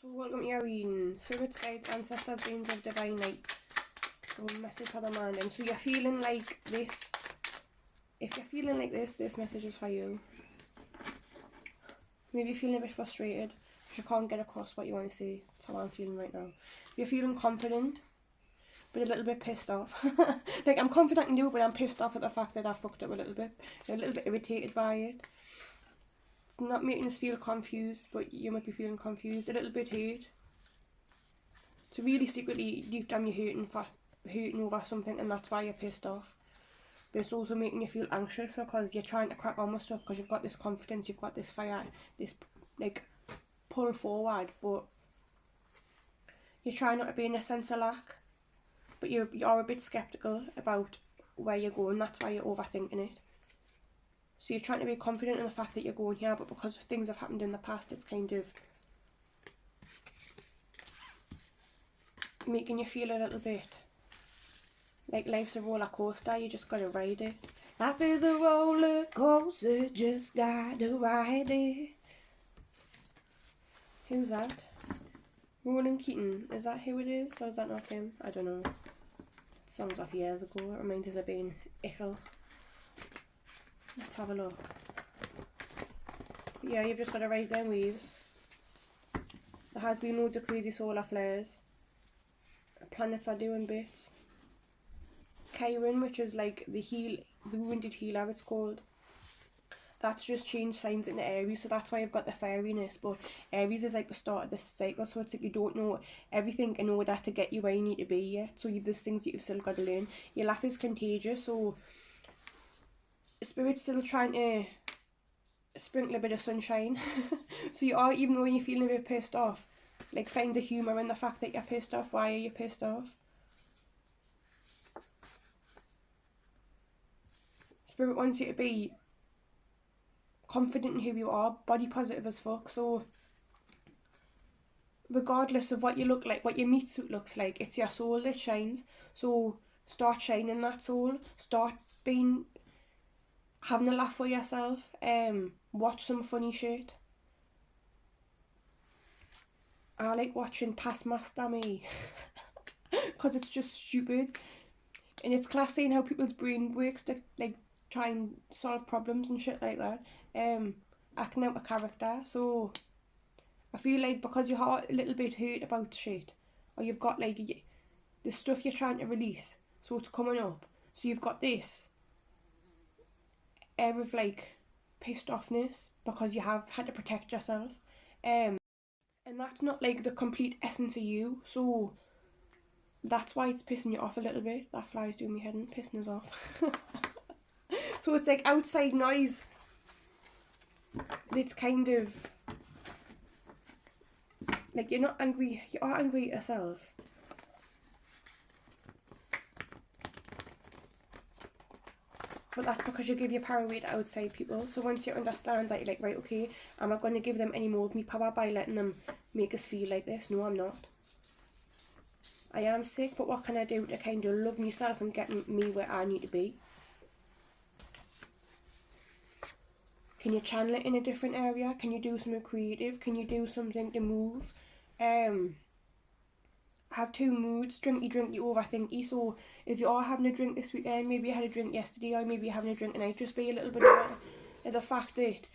So welcome to your reading. Spirits, guides, ancestors, beings of divine light. So message for the man. And so you're feeling like this. If you're feeling like this message is for you. Maybe you're feeling a bit frustrated because you can't get across what you want to say. That's how I'm feeling right now. You're feeling confident, but a little bit pissed off. Like, I'm confident in you, but I'm pissed off at the fact that I fucked up a little bit. You're a little bit irritated by it. It's not making us feel confused, but you might be feeling confused, a little bit hurt. So really secretly, deep down you're hurting over something, and that's why you're pissed off. But it's also making you feel anxious because you're trying to crack on with stuff because you've got this confidence, you've got this fire, this like pull forward, but you're trying not to be in a sense of lack. But you're a bit sceptical about where you're going, that's why you're overthinking it. So you're trying to be confident in the fact that you're going here, but because things have happened in the past, it's kind of making you feel a little bit like life's a roller coaster, you just gotta ride it. Life is a roller coaster, just gotta ride it. Who's that? Ronan Keating, is that who it is, or is that not him? I don't know. Songs off years ago, it reminds us of being ickle. Let's have a look. But yeah, you've just got to ride them waves. There has been loads of crazy solar flares. Planets are doing bits. Chiron, which is like the wounded healer, it's called. That's just changed signs into Aries, so that's why you've got the fairiness. But Aries is like the start of this cycle, so it's like you don't know everything in order to get you where you need to be yet. So there's things that you've still got to learn. Your laugh is contagious, so Spirit's still trying to sprinkle a bit of sunshine. So you are, even though you're feeling a bit pissed off, like find the humour in the fact that you're pissed off. Why are you pissed off? Spirit wants you to be confident in who you are, body positive as fuck. So regardless of what you look like, what your meat suit looks like, it's your soul that shines. So start shining that soul. Start having a laugh with yourself. Watch some funny shit. I like watching Taskmaster Me because it's just stupid, and it's class seeing how people's brain works to like try and solve problems and shit like that. Acting out a character. So I feel like because you're a little bit hurt about shit, or you've got like the stuff you're trying to release, so it's coming up, so you've got this air of like pissed offness because you have had to protect yourself, and that's not like the complete essence of you, so that's why it's pissing you off a little bit. That fly's doing my head and pissing us off. So it's like outside noise. It's kind of like you're not angry, you are angry at yourself. But that's because you give your power away to outside people. So once you understand that, you're like, right, okay, I'm not going to give them any more of me power by letting them make us feel like this. No, I'm not. I am sick, but what can I do to kind of love myself and get me where I need to be? Can you channel it in a different area? Can you do something creative? Can you do something to move? Have two moods, drinky, overthinky. So if you are having a drink this weekend, maybe you had a drink yesterday, or maybe you're having a drink tonight, just be a little bit aware of the fact that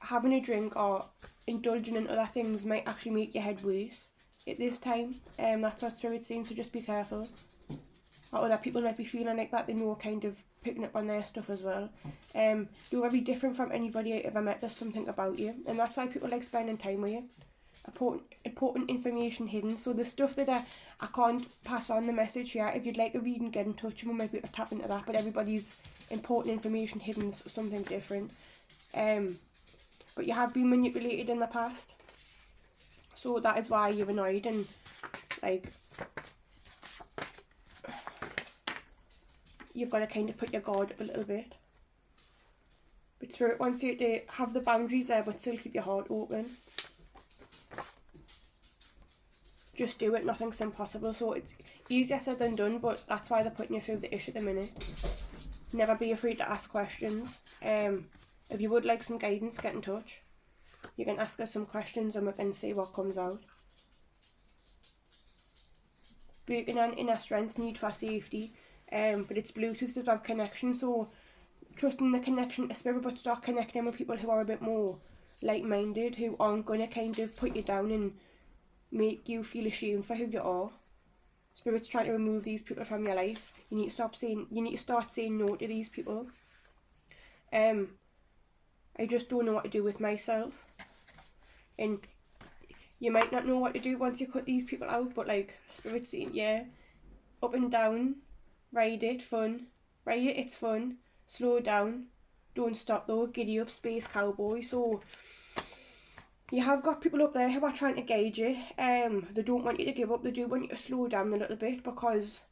having a drink or indulging in other things might actually make your head worse at this time. That's what Spirit's saying, so just be careful. Or other people might be feeling like that, they know, kind of picking up on their stuff as well. You're very different from anybody I ever met. There's something about you, and that's why people like spending time with you. Important information hidden. So the stuff that I can't pass on the message here, if you'd like a reading, get in touch and we might be able to tap into that, but everybody's important information hidden is something different. But you have been manipulated in the past, so that is why you're annoyed, and like you've got to kind of put your guard up a little bit. But Spirit wants you to have the boundaries there but still keep your heart open. Just do it, nothing's impossible. So it's easier said than done, but that's why they're putting you through the ish at the minute. Never be afraid to ask questions. If you would like some guidance, get in touch. you can ask us some questions and we can see what comes out. Breaking an inner strength, need for safety, but it's Bluetooth as well, connection, so trusting the connection to spirit, but start connecting with people who are a bit more like-minded, who aren't going to kind of put you down and make you feel ashamed for who you are. Spirit's trying to remove these people from your life. You need to start saying no to these people. I just don't know what to do with myself. And you might not know what to do once you cut these people out, but like Spirit's saying, yeah, up and down, ride it, fun, ride it, it's fun, slow down, don't stop though, giddy up, space cowboy. So you have got people up there who are trying to gauge you. They don't want you to give up, they do want you to slow down a little bit, because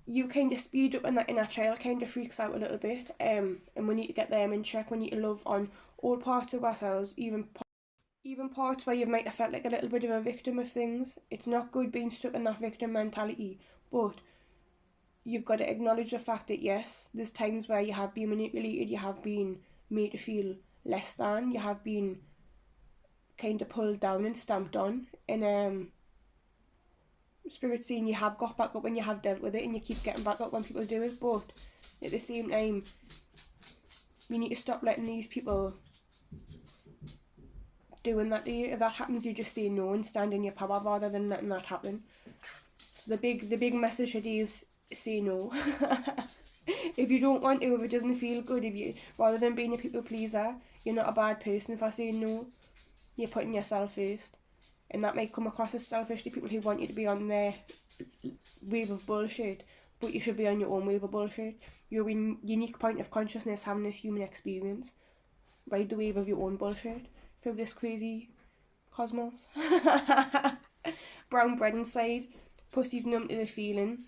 you kind of speed up and that inner child kind of freaks out a little bit. And we need to get them in check. We need to love on all parts of ourselves, even parts where you might have felt like a little bit of a victim of things. It's not good being stuck in that victim mentality, but you've got to acknowledge the fact that yes, there's times where you have been manipulated, you have been made to feel less than, you have been kind of pulled down and stamped on, and Spirit's saying you have got back up when you have dealt with it, and you keep getting back up when people do it, but at the same time, you need to stop letting these people doing that to you. If that happens, you just say no and stand in your power rather than letting that happen. So the big message today is say no. If you don't want to, if it doesn't feel good, rather than being a people pleaser, you're not a bad person for saying no. You're putting yourself first, and that might come across as selfish to people who want you to be on their wave of bullshit, but you should be on your own wave of bullshit. Your unique point of consciousness, having this human experience, ride the wave of your own bullshit through this crazy cosmos. Brown bread inside, pussy's numb to the feeling.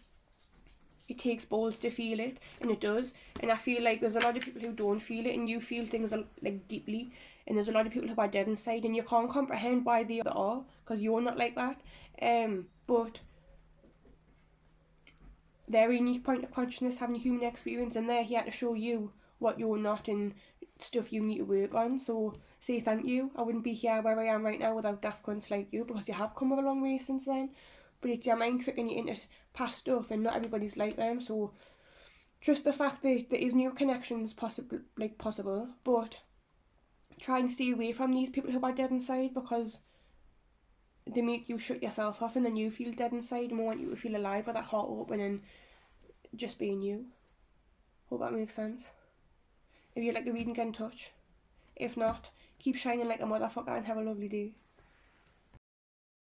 It takes balls to feel it, and it does. And I feel like there's a lot of people who don't feel it, and you feel things like deeply. And there's a lot of people who are dead inside, and you can't comprehend why they are, because you're not like that. But their unique point of consciousness, having a human experience, and they're here to show you what you're not and stuff you need to work on. So say thank you. I wouldn't be here where I am right now without daft cunts like you, because you have come a long way since then. But it's your mind tricking you into past stuff, and not everybody's like them. So just the fact that there is new connections possible, but try and stay away from these people who are dead inside, because they make you shut yourself off, and then you feel dead inside, and we want you to feel alive with that heart open and just being you. Hope that makes sense. If you like the reading, get in touch. If not, keep shining like a motherfucker and have a lovely day.